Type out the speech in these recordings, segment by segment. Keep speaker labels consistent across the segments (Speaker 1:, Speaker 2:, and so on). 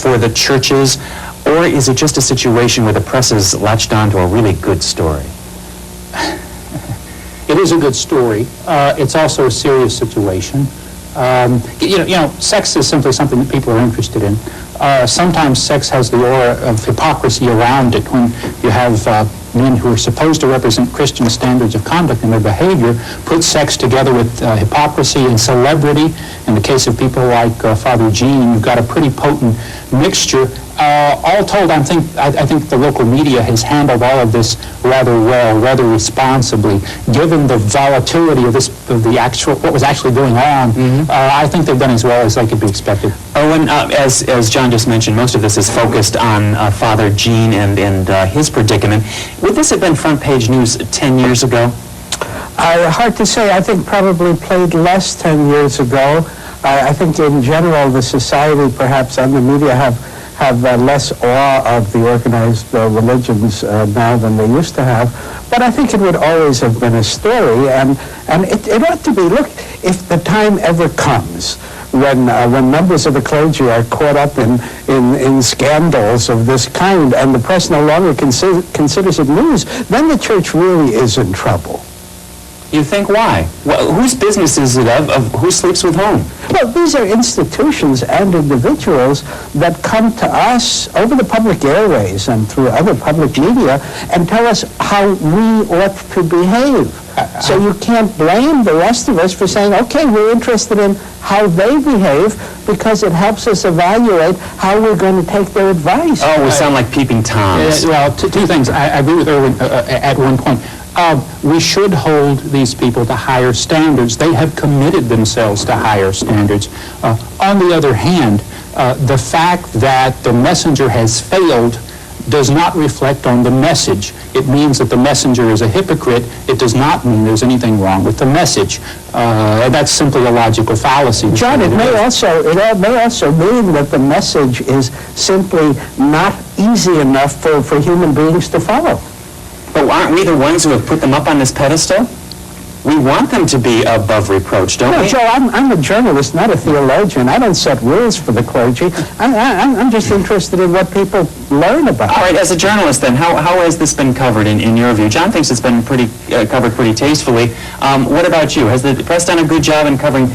Speaker 1: for the churches, or is it just a situation where the press has latched onto a really good story?
Speaker 2: It is a good story. It's also a serious situation. Sex is simply something that people are interested in. Sometimes sex has the aura of hypocrisy around it when you have men who are supposed to represent Christian standards of conduct in their behavior put sex together with hypocrisy and celebrity. In the case of people like Father Jean, you've got a pretty potent mixture. All told, I think the local media has handled all of this rather well, rather responsibly, given the volatility of what was actually going on. I think they've done as well as they could be expected.
Speaker 1: Owen, as John just mentioned, most of this is focused on Father Jean and his predicament. Would this have been front page news 10 years ago?
Speaker 3: Hard to say. I think probably played less 10 years ago. I think in general the society perhaps and the media have less awe of the organized religions now than they used to have. But I think it would always have been a story, and it ought to be. Look, if the time ever comes when members of the clergy are caught up in scandals of this kind and the press no longer considers it news, then the church really is in trouble.
Speaker 1: You think why? Well, whose business is it of who sleeps with whom?
Speaker 3: Well, these are institutions and individuals that come to us over the public airways and through other public media and tell us how we ought to behave. So you can't blame the rest of us for saying, okay, we're interested in how they behave because it helps us evaluate how we're going to take their advice.
Speaker 1: Oh, we sound like peeping toms.
Speaker 2: Well, two things. I agree with Erwin at one point. We should hold these people to higher standards. They have committed themselves to higher standards. On the other hand, the fact that the messenger has failed does not reflect on the message. It means that the messenger is a hypocrite. It does not mean there's anything wrong with the message. That's simply a logical fallacy.
Speaker 3: John, it may also mean that the message is simply not easy enough for human beings to follow.
Speaker 1: But aren't we the ones who have put them up on this pedestal? We want them to be above reproach, don't we?
Speaker 3: Joe, I'm a journalist, not a theologian. I don't set rules for the clergy. I'm just interested in what people learn about.
Speaker 1: All right, as a journalist then, how has this been covered in your view? John thinks it's been covered pretty tastefully. What about you? Has the press done a good job in covering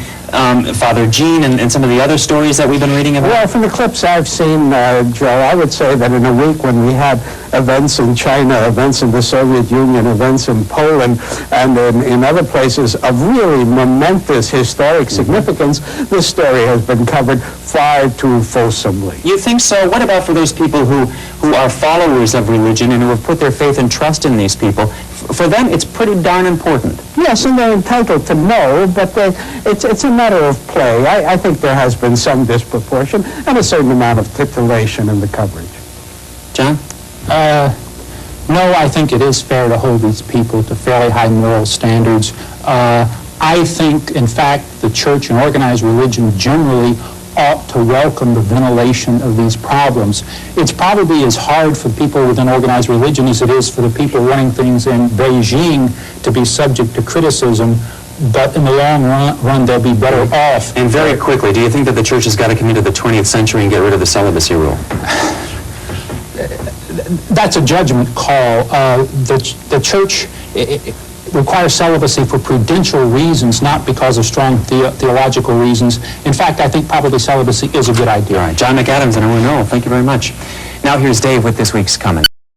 Speaker 1: Father Jean and some of the other stories that we've been reading about?
Speaker 3: Well, from the clips I've seen, Joe, I would say that in a week when we had events in China, events in the Soviet Union, events in Poland, and in other places of really momentous historic significance, this story has been covered far too fulsomely.
Speaker 1: You think so? What about for those people who are followers of religion and who have put their faith and trust in these people? For them, it's pretty darn important.
Speaker 3: Yes, and they're entitled to know, but it's a matter of play. I think there has been some disproportion and a certain amount of titillation in the coverage.
Speaker 1: John?
Speaker 2: No, I think it is fair to hold these people to fairly high moral standards. I think, in fact, the church and organized religion generally ought to welcome the ventilation of these problems. It's probably as hard for people within organized religion as it is for the people running things in Beijing to be subject to criticism, but in the long run they'll be better off.
Speaker 1: And very quickly, do you think that the church has got to come into the 20th century and get rid of the celibacy rule?
Speaker 2: That's a judgment call. The church requires celibacy for prudential reasons, not because of strong theological reasons. In fact, I think probably celibacy is a good idea.
Speaker 1: All right, John McAdams and Owen Noel, thank you very much. Now here's Dave with this week's comment.